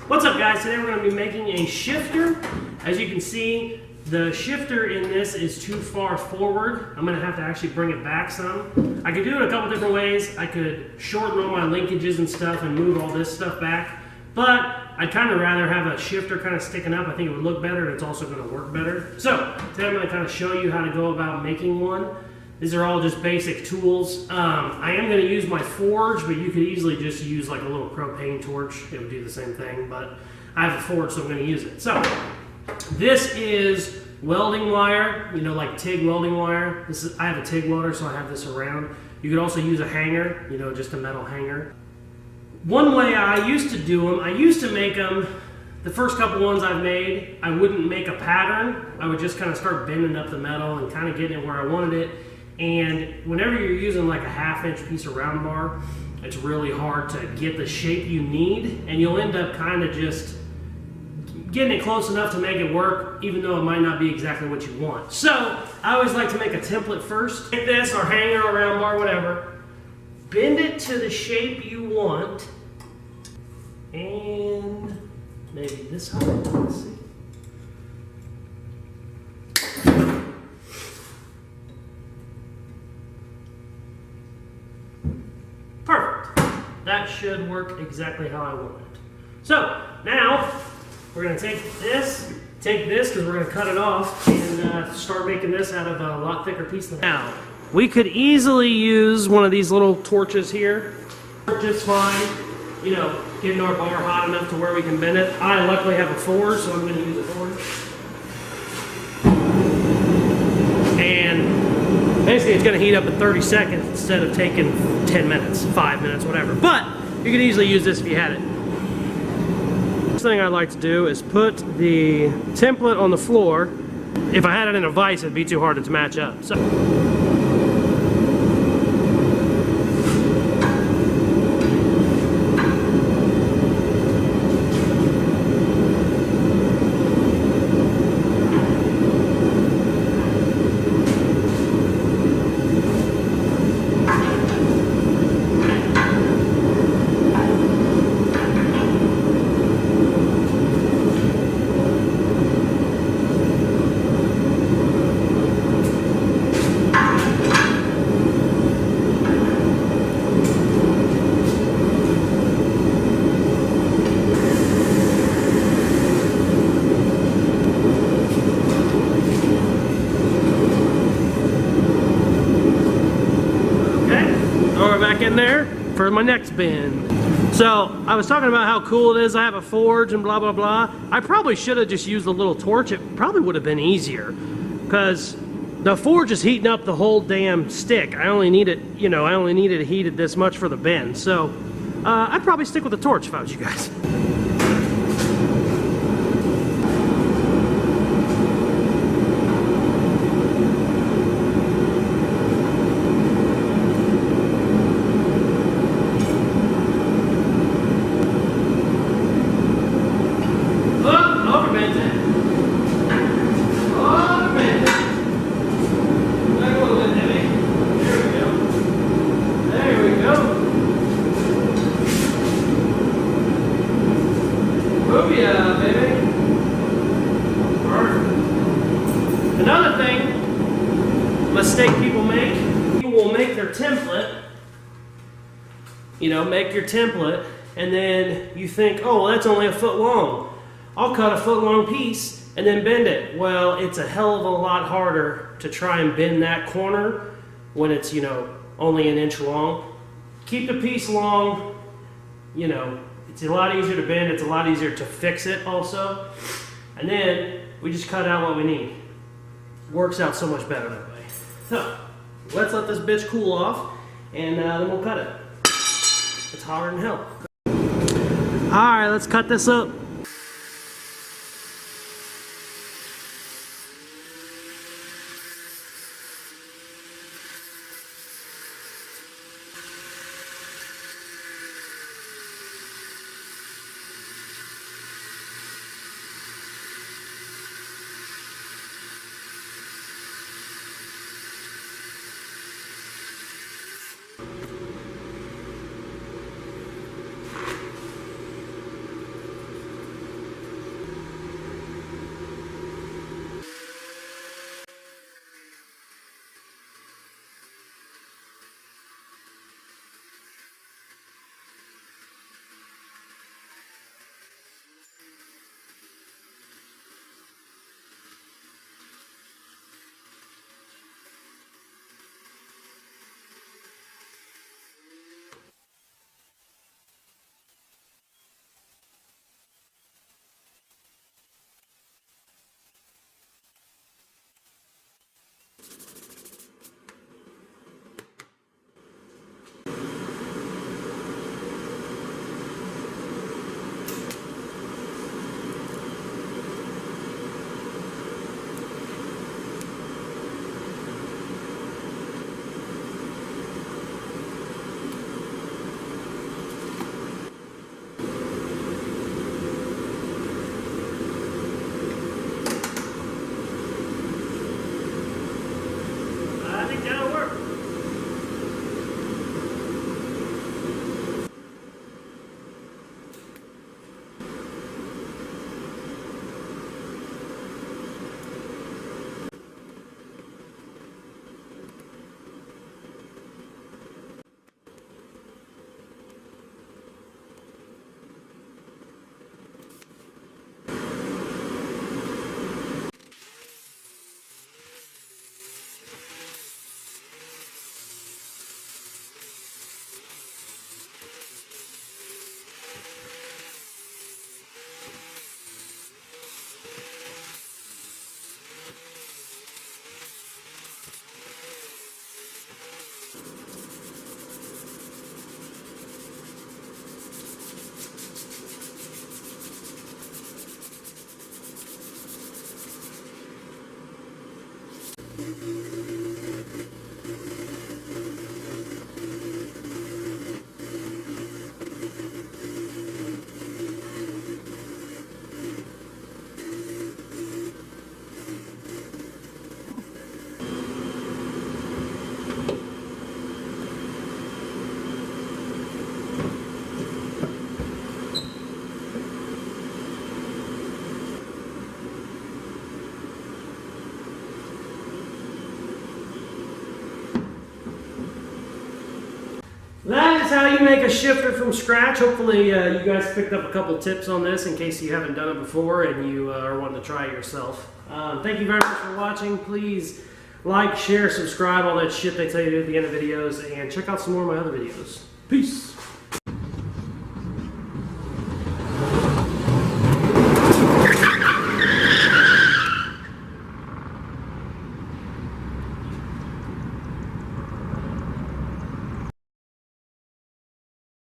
What's up guys, today we're going to be making a shifter. As you can see, the shifter in this is too far forward. I'm going to have to actually bring it back some. I could do it a couple different ways. I could shorten all my linkages and stuff and move all this stuff back. But I'd kind of rather have a shifter kind of sticking up. I think it would look better and it's also going to work better. So today I'm going to kind of show you how to go about making one. These are all just basic tools. I am going to use my forge, but you could easily just use like a little propane torch. It would do the same thing, but I have a forge, so I'm going to use it. So this is welding wire, you know, like TIG welding wire. I have a TIG welder, so I have this around. You could also use a hanger, you know, just a metal hanger. One way I used to do them, I used to make them, the first couple ones I've made, I wouldn't make a pattern. I would just kind of start bending up the metal and kind of getting it where I wanted it. And whenever you're using like a 1/2 inch piece of round bar, it's really hard to get the shape you need, and you'll end up kind of just getting it close enough to make it work, even though it might not be exactly what you want. So I always like to make a template first. Take this or hanger or round bar, whatever, bend it to the shape you want, and maybe this height. Let's see. Perfect. That should work exactly how I want it. So now we're going to take this because we're going to cut it off and start making this out of a lot thicker piece than that. Now we could easily use one of these little torches here. Just fine. You know, getting our bar hot enough to where we can bend it. I luckily have a forge, so I'm going to use a forge. And basically, it's going to heat up in 30 seconds instead of taking 10 minutes, 5 minutes, whatever. But you could easily use this if you had it. First thing I'd like to do is put the template on the floor. If I had it in a vise, it'd be too hard to match up. So. Back in there for my next bend. So I was talking about how cool it is. I have a forge and blah blah blah. I probably should have just used a little torch. It probably would have been easier because the forge is heating up the whole damn stick. I only need it, you know, I only needed it heated this much for the bend. So I'd probably stick with the torch if I was you guys. Yeah, baby. Another thing, mistake people make, people will make their template, you know, make your template, and then you think, oh, well, that's only 1 foot long. I'll cut a 1 foot long piece and then bend it. Well, it's a hell of a lot harder to try and bend that corner when it's, you know, only 1 inch long. Keep the piece long, you know, it's a lot easier to bend, it's a lot easier to fix it also. And then we just cut out what we need. Works out so much better that way. So, let's let this bitch cool off and then we'll cut it. It's hotter than hell. Alright, let's cut this up. how you make a shifter from scratch. Hopefully you guys picked up a couple tips on this in case you haven't done it before and you are wanting to try it yourself. Thank you very much for watching. Please like, share, subscribe, all that shit they tell you to do at the end of videos, and check out some more of my other videos. Peace.